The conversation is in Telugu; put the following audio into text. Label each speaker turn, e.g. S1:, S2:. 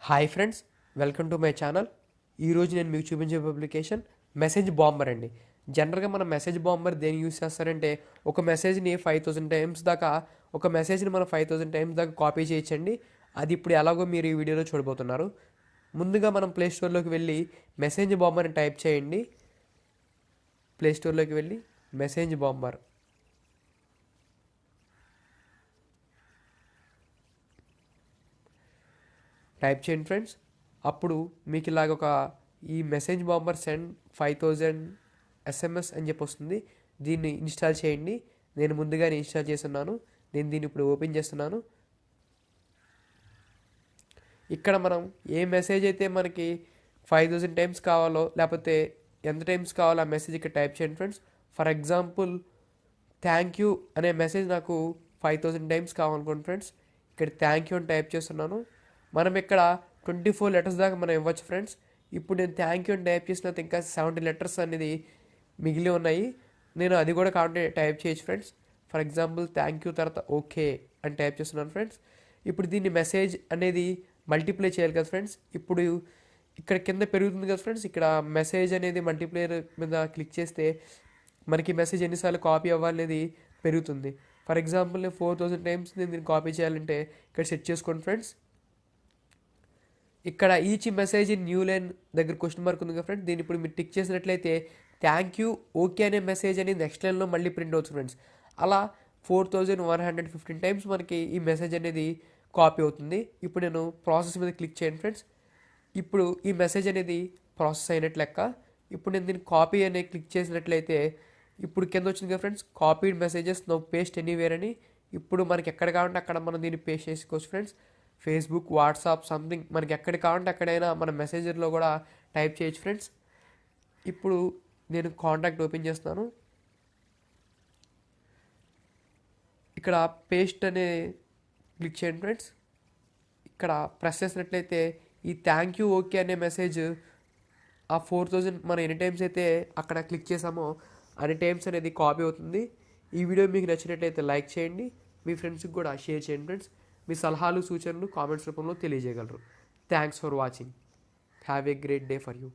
S1: Hi friends, welcome to my channel. ఈరోజు నేను మీకు చూపించే పబ్లికేషన్ మెసేజ్ బాంబర్ అండి. జనరల్గా మనం మెసేజ్ బాంబర్ దేని యూస్ చేస్తారంటే ఒక మెసేజ్ని 5000 టైమ్స్ దాకా మనం 5000 టైమ్స్ దాకా కాపీ చేయొచ్చండి. అది ఇప్పుడు ఎలాగో మీరు ఈ వీడియోలో చూడబోతున్నారు. ముందుగా మనం ప్లే స్టోర్లోకి వెళ్ళి మెసేజ్ బాంబర్ అని టైప్ చేయండి. ప్లే స్టోర్లోకి వెళ్ళి మెసేజ్ బాంబర్ టైప్ చేయండి ఫ్రెండ్స్. అప్పుడు మీకు ఇలాగ ఈ మెసేజ్ బాంబర్ సెండ్ 5000 SMS అని చెప్పి వస్తుంది. దీన్ని ఇన్స్టాల్ చేయండి. నేను ముందుగానే ఇన్స్టాల్ చేస్తున్నాను. నేను దీన్ని ఇప్పుడు ఓపెన్ చేస్తున్నాను. ఇక్కడ మనం ఏ మెసేజ్ అయితే మనకి 5000 టైమ్స్ కావాలో లేకపోతే ఎంత టైమ్స్ కావాలో ఆ మెసేజ్ ఇక్కడ టైప్ చేయండి friends. For example thank you అనే మెసేజ్ నాకు 5000 టైమ్స్ కావాలనుకోండి ఫ్రెండ్స్. ఇక్కడ థ్యాంక్ యూ అని టైప్ చేస్తున్నాను. మనం ఇక్కడ 24 లెటర్స్ దాకా మనం ఇవ్వచ్చు ఫ్రెండ్స్. ఇప్పుడు నేను థ్యాంక్ యూ అని టైప్ చేసిన ఇంకా 70 లెటర్స్ అనేది మిగిలి ఉన్నాయి. నేను అది కూడా కావాలంటే టైప్ చేయొచ్చు friends. For example thank you తర్వాత ఓకే అని టైప్ చేస్తున్నాను ఫ్రెండ్స్. ఇప్పుడు దీన్ని మెసేజ్ అనేది మల్టిప్లై చేయాలి కదా ఫ్రెండ్స్. ఇప్పుడు ఇక్కడ కింద పెరుగుతుంది కదా ఫ్రెండ్స్. ఇక్కడ మెసేజ్ అనేది మల్టిప్లేయర్ మీద క్లిక్ చేస్తే మనకి మెసేజ్ ఎన్నిసార్లు కాపీ అవ్వాలనేది పెరుగుతుంది. ఫర్ ఎగ్జాంపుల్ నేను 4000 టైమ్స్ నేను దీన్ని కాపీ చేయాలంటే ఇక్కడ సెట్ చేసుకోండి ఫ్రెండ్స్. ఇక్కడ each message in new line దగ్గర క్వశ్చన్ మార్క్ ఉంది కదా ఫ్రెండ్స్. దీన్ని ఇప్పుడు మీరు టిక్ చేసినట్లయితే థ్యాంక్ యూ ఓకే అనే మెసేజ్ అనేది నెక్స్ట్ లైన్లో మళ్ళీ ప్రింట్ అవుతుంది ఫ్రెండ్స్. అలా 4115 టైమ్స్ మనకి ఈ మెసేజ్ అనేది కాపీ అవుతుంది. ఇప్పుడు నేను ప్రాసెస్ మీద క్లిక్ చేయండి ఫ్రెండ్స్. ఇప్పుడు ఈ మెసేజ్ అనేది ప్రాసెస్ అయినట్లు లెక్క. ఇప్పుడు నేను దీన్ని కాపీ అనే క్లిక్ చేసినట్లయితే ఇప్పుడు కింద వచ్చింది కదా friends, copied messages no paste anywhere అని. ఇప్పుడు మనకి ఎక్కడ కావాలంటే అక్కడ మనం దీన్ని పేస్ట్ చేసుకోవచ్చు ఫ్రెండ్స్. ఫేస్బుక్, వాట్సాప్, సంథింగ్ మనకి ఎక్కడ కావాలంటే అక్కడైనా మన మెసేజర్లో కూడా టైప్ చేయొచ్చు ఫ్రెండ్స్. ఇప్పుడు నేను కాంటాక్ట్ ఓపెన్ చేస్తున్నాను. ఇక్కడ పేస్ట్ అనే క్లిక్ చేయండి ఫ్రెండ్స్. ఇక్కడ ప్రెస్ చేసినట్లయితే ఈ థ్యాంక్ యూ ఓకే అనే మెసేజ్ ఆ 4000 మనం ఎన్ని టైమ్స్ అయితే అక్కడ క్లిక్ చేసామో అన్ని టైమ్స్ అనేది కాపీ అవుతుంది. ఈ వీడియో మీకు నచ్చినట్లయితే లైక్ చేయండి, మీ ఫ్రెండ్స్కి కూడా షేర్ చేయండి ఫ్రెండ్స్. మీ సలహాలు సూచనలు కామెంట్స్ రూపంలో తెలియజేయగలరు. Thanks for watching. Have a great day for you.